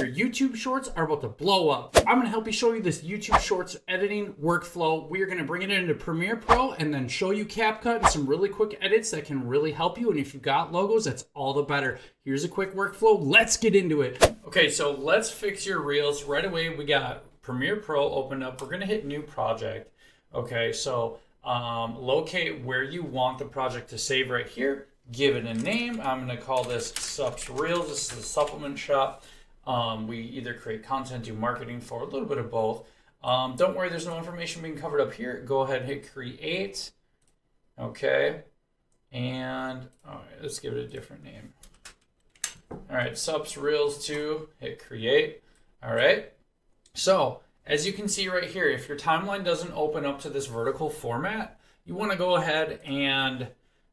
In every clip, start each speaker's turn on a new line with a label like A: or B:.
A: Your YouTube shorts are about to blow up. I'm gonna help you show you this YouTube shorts editing workflow. We are gonna bring it into Premiere Pro and then show you CapCut and some really quick edits that can really help you. And if you've got logos, that's all the better. Here's a quick workflow. Let's get into it. Okay, so let's fix your reels. Right away, we got Premiere Pro opened up. We're gonna hit new project. Okay, so locate where you want the project to save right here. Give it a name. I'm gonna call this Subs Reels. This is a supplement shop. We either create content, do marketing for, a little bit of both. Don't worry, there's no information being covered up here. Go ahead and hit create. Okay. And all right, let's give it a different name. All right, Subs Reels 2, hit create. All right. So as you can see right here, if your timeline doesn't open up to this vertical format, you want to go ahead and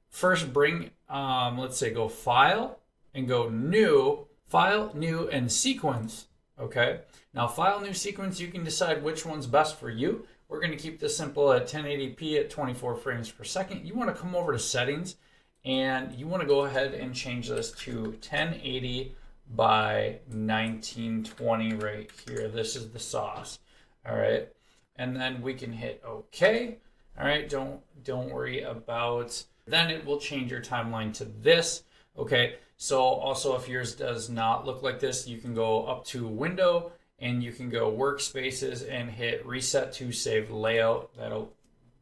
A: first bring, let's say go file and go new. File, new, and sequence, okay? Now, file, new, sequence, you can decide which one's best for you. We're gonna keep this simple at 1080p at 24 frames per second. You wanna come over to settings, and you wanna go ahead and change this to 1080 by 1920 right here. This is the sauce, all right? And then we can hit okay, all right? Don't worry about, then it will change your timeline to this, okay? So also if yours does not look like this, you can go up to window and you can go workspaces and hit reset to save layout. That'll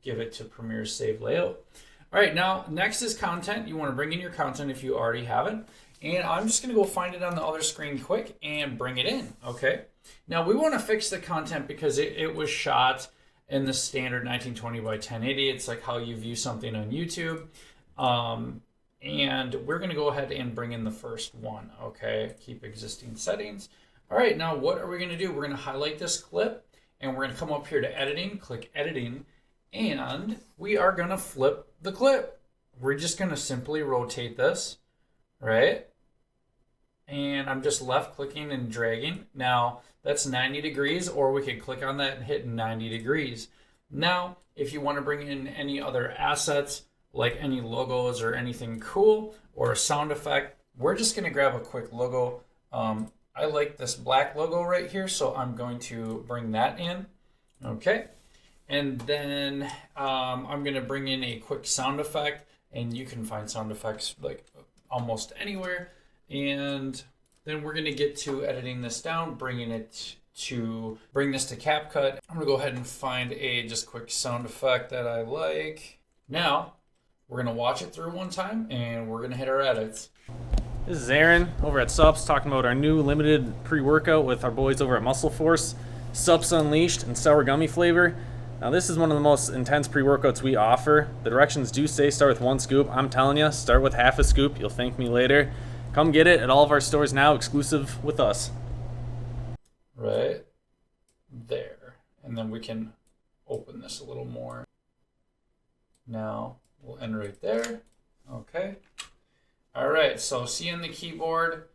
A: give it to Premiere's save layout. All right, now next is content. You want to bring in your content if you already have it. And I'm just going to go find it on the other screen quick and bring it in, okay? Now we want to fix the content because it was shot in the standard 1920 by 1080. It's like how you view something on YouTube. And we're going to go ahead and bring in the first one, okay? Keep existing settings. All right, now what are we going to do? We're going to highlight this clip, and we're going to come up here to editing, click editing, and we are going to flip the clip. We're just going to simply rotate this, right? And I'm just left clicking and dragging. Now, that's 90 degrees, or we could click on that and hit 90 degrees. Now, if you want to bring in any other assets, like any logos or anything cool or a sound effect, we're just going to grab a quick logo. I like this black logo right here, so I'm going to bring that in. Okay. And then I'm going to bring in a quick sound effect, and you can find sound effects like almost anywhere. And then we're going to get to editing this down, bring this to CapCut. I'm going to go ahead and find a just quick sound effect that I like. Now, we're going to watch it through one time, and we're going to hit our edits.
B: This is Aaron over at Sups talking about our new limited pre-workout with our boys over at Muscle Force. Sups Unleashed and sour gummy flavor. Now this is one of the most intense pre-workouts we offer. The directions do say start with 1 scoop. I'm telling you, start with half a scoop. You'll thank me later. Come get it at all of our stores now, exclusive with us.
A: Right there. And then we can open this a little more. Now, we'll end right there. Okay. All right. So C on the keyboard,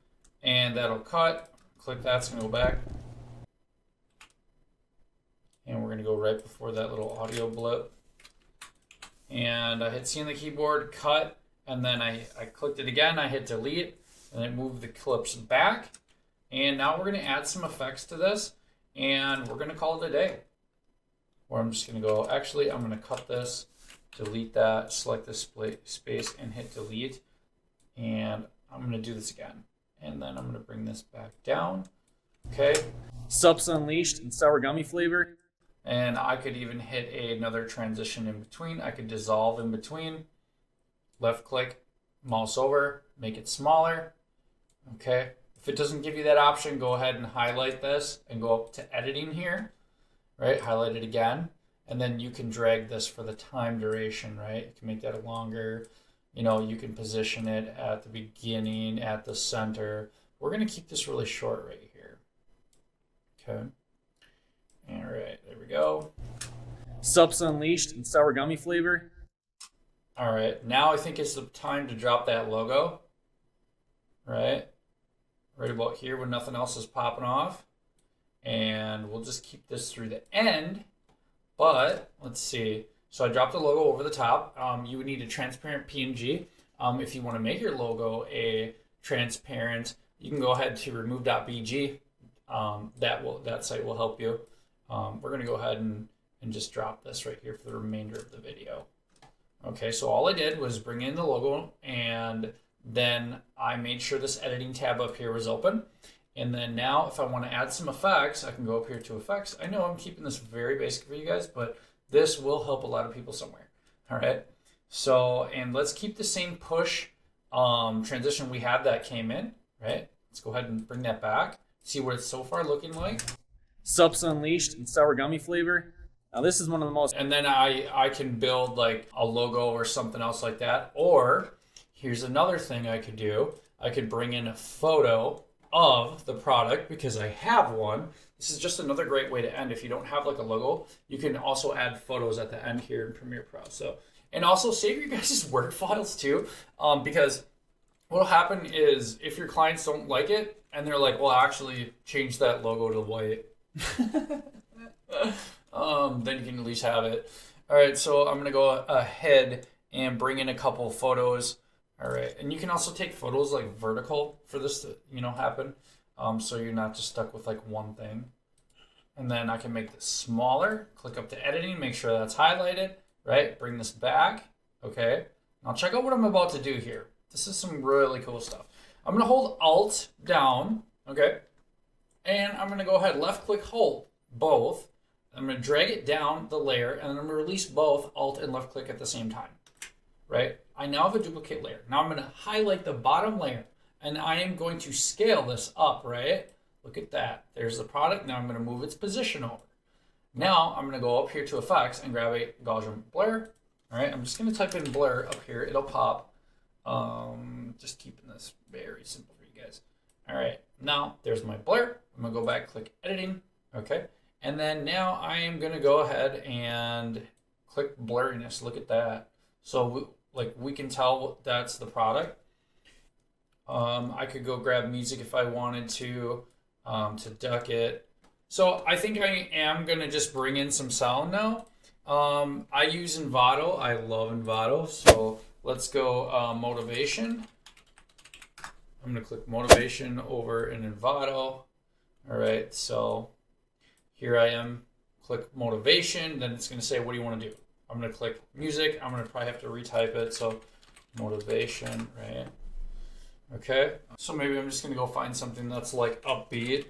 A: and that'll cut. Click that. It's going to go back. And we're going to go right before that little audio blip. And I hit C on the keyboard, cut, and then I clicked it again. I hit delete, and it moved the clips back. And now we're going to add some effects to this, and we're going to call it a day. Or I'm just going to go, actually, I'm going to cut this. Delete that, select this space and hit delete. And I'm going to do this again. And then I'm going to bring this back down. Okay.
B: Sups Unleashed and sour gummy flavor.
A: And I could even hit another transition in between. I could dissolve in between. Left click, mouse over, make it smaller. Okay. If it doesn't give you that option, go ahead and highlight this and go up to editing here. Right. Highlight it again. And then you can drag this for the time duration, right? You can make that longer. You know, you can position it at the beginning, at the center. We're going to keep this really short right here. Okay. All right, there we go.
B: Sups Unleashed and sour gummy flavor.
A: All right, now I think it's the time to drop that logo. Right about here when nothing else is popping off. And we'll just keep this through the end. But let's see. So I dropped the logo over the top. You would need a transparent PNG. If you want to make your logo a transparent, you can go ahead to remove.bg, that site will help you. We're gonna go ahead and just drop this right here for the remainder of the video. Okay, so all I did was bring in the logo, and then I made sure this editing tab up here was open. And then now if I want to add some effects, I can go up here to effects. I know I'm keeping this very basic for you guys, but this will help a lot of people somewhere. All right, so, and let's keep the same push transition we had that came in, right? Let's go ahead and bring that back. See what it's so far looking like.
B: Sups Unleashed and sour gummy flavor. Now this is one of the most...
A: And then I can build like a logo or something else like that. Or here's another thing I could do. I could bring in a photo of the product because I have one. This is just another great way to end. If you don't have like a logo, you can also add photos at the end here in Premiere Pro. So, and also save your guys' Word files too, because what'll happen is if your clients don't like it and they're like, well, actually change that logo to white. Then you can at least have it. All right, so I'm gonna go ahead and bring in a couple photos. All right, and you can also take photos like vertical for this to, happen. So you're not just stuck with like one thing. And then I can make this smaller, click up to editing, make sure that's highlighted, right? Bring this back, okay? Now check out what I'm about to do here. This is some really cool stuff. I'm gonna hold Alt down, okay? And I'm gonna go ahead, left click, hold both. I'm gonna drag it down the layer, and then I'm gonna release both Alt and left click at the same time, right? I now have a duplicate layer. Now I'm gonna highlight the bottom layer, and I am going to scale this up, right? Look at that. There's the product. Now I'm gonna move its position over. Now I'm gonna go up here to effects and grab a Gaussian blur. All right, I'm just gonna type in blur up here. It'll pop. Just keeping this very simple for you guys. All right, now there's my blur. I'm gonna go back, click editing, okay? And then now I am gonna go ahead and click blurriness. Look at that. So we can tell that's the product. I could go grab music if I wanted to duck it. So I think I am gonna just bring in some sound now. I use Envato. I love Envato. So let's go motivation. I'm gonna click motivation over in Envato. All right, so here I am, click motivation, then it's gonna say, what do you wanna do? I'm gonna click music. I'm gonna probably have to retype it. So motivation, right? Okay, so maybe I'm just gonna go find something that's like upbeat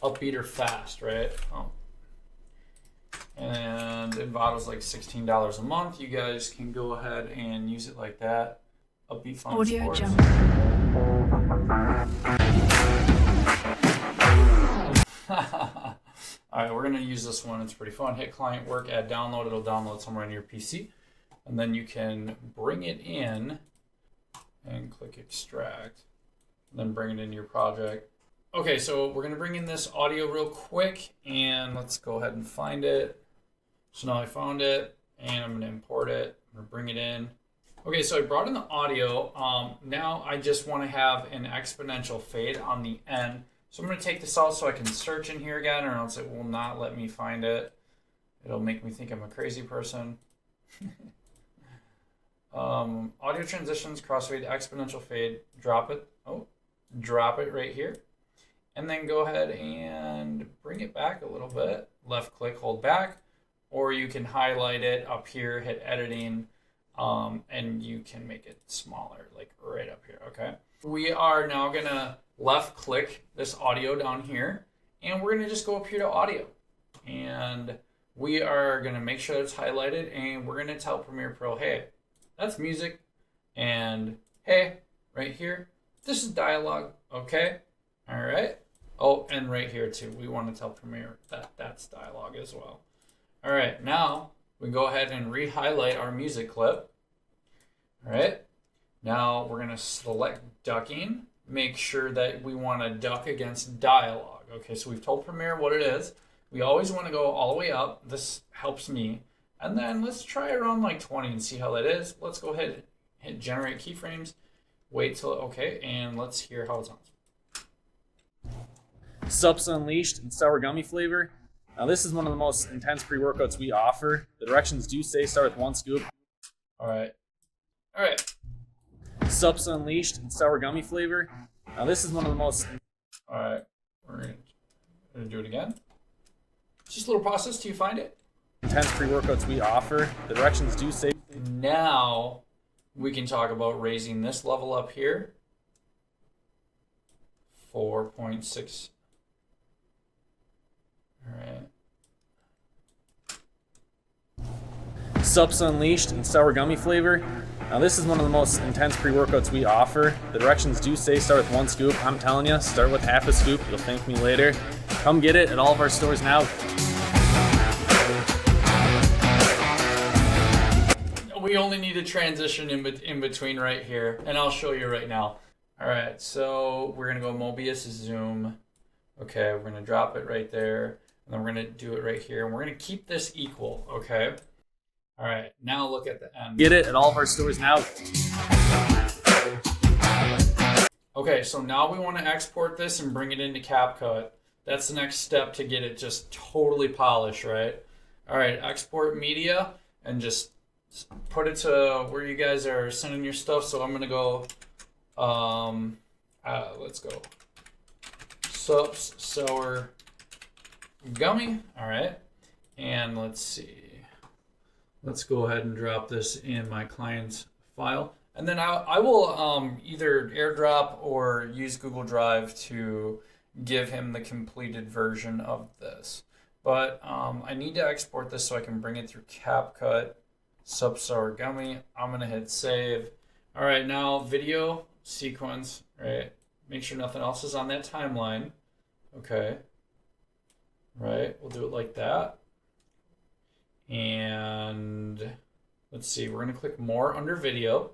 A: or fast, right? Oh. And Envato's like $16 a month. You guys can go ahead and use it like that. Upbeat fun
C: Audio
A: sports.
C: jump.
A: All right, we're gonna use this one. It's pretty fun. Hit client work, add download. It'll download somewhere on your PC, and then you can bring it in and click extract, and then bring it into your project. Okay, so we're gonna bring in this audio real quick, and let's go ahead and find it. So now I found it, and I'm gonna import it. I'm gonna bring it in. Okay, so I brought in the audio. Now I just want to have an exponential fade on the end. So I'm going to take this out so I can search in here again, or else it will not let me find it. It'll make me think I'm a crazy person. Audio transitions, crossfade, exponential fade, drop it. Oh, drop it right here. And then go ahead and bring it back a little bit. Left click, hold back. Or you can highlight it up here, hit editing, and you can make it smaller, like right up here, okay? We are now gonna left click this audio down here, and we're gonna just go up here to audio. And we are gonna make sure it's highlighted, and we're gonna tell Premiere Pro, hey, that's music, and hey, right here, this is dialogue, okay? All right. Oh, and right here too, we wanna tell Premiere that that's dialogue as well. All right, now we go ahead and re-highlight our music clip. All right, now we're gonna select ducking, make sure that we wanna duck against dialogue. Okay, so we've told Premiere what it is. We always wanna go all the way up. This helps me. And then let's try around like 20 and see how that is. Let's go ahead and hit generate keyframes, wait till, okay, and let's hear how it sounds.
B: Sups Unleashed and sour gummy flavor. Now this is one of the most intense pre-workouts we offer. The directions do say start with 1 scoop.
A: All right. All right.
B: Sups Unleashed and sour gummy flavor. Now this is one of the most...
A: All right. We're going to gonna do it again. It's just a little process till you find it.
B: Intense pre-workouts we offer. The directions do say.
A: Now we can talk about raising this level up here. 4.6. All right.
B: Sups Unleashed and sour gummy flavor. Now this is one of the most intense pre-workouts we offer. The directions do say start with 1 scoop. I'm telling you, start with half a scoop. You'll thank me later. Come get it at all of our stores now.
A: We only need a transition in between right here, and I'll show you right now. All right, so we're gonna go Mobius zoom. Okay, we're gonna drop it right there, and then we're gonna do it right here, and we're gonna keep this equal, okay? All right, now look at the end.
B: Get it at all of our stores now.
A: Okay, so now we wanna export this and bring it into CapCut. That's the next step to get it just totally polished, right? All right, export media, and just put it to where you guys are sending your stuff. So I'm gonna go, let's go, Sups Sour Gummy. All right, and let's see. Let's go ahead and drop this in my client's file, and then I will either AirDrop or use Google Drive to give him the completed version of this. But I need to export this so I can bring it through CapCut. Sup Sour Gummy. I'm gonna hit save. All right, now video sequence, right? Make sure nothing else is on that timeline. Okay. Right, we'll do it like that. And let's see, we're gonna click more under video.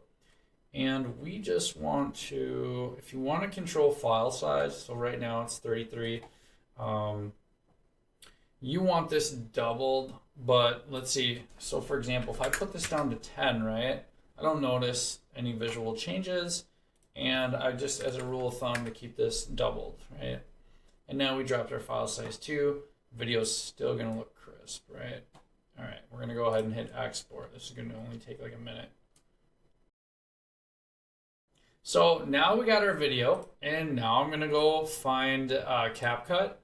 A: And we just want to, if you want to control file size, so right now it's 33. You want this doubled, but let's see. So for example, if I put this down to 10, right? I don't notice any visual changes. And I just, as a rule of thumb, to keep this doubled, right? And now we dropped our file size too. Video's still gonna look crisp, right? All right, we're gonna go ahead and hit export. This is gonna only take like a minute. So now we got our video, and now I'm gonna go find CapCut.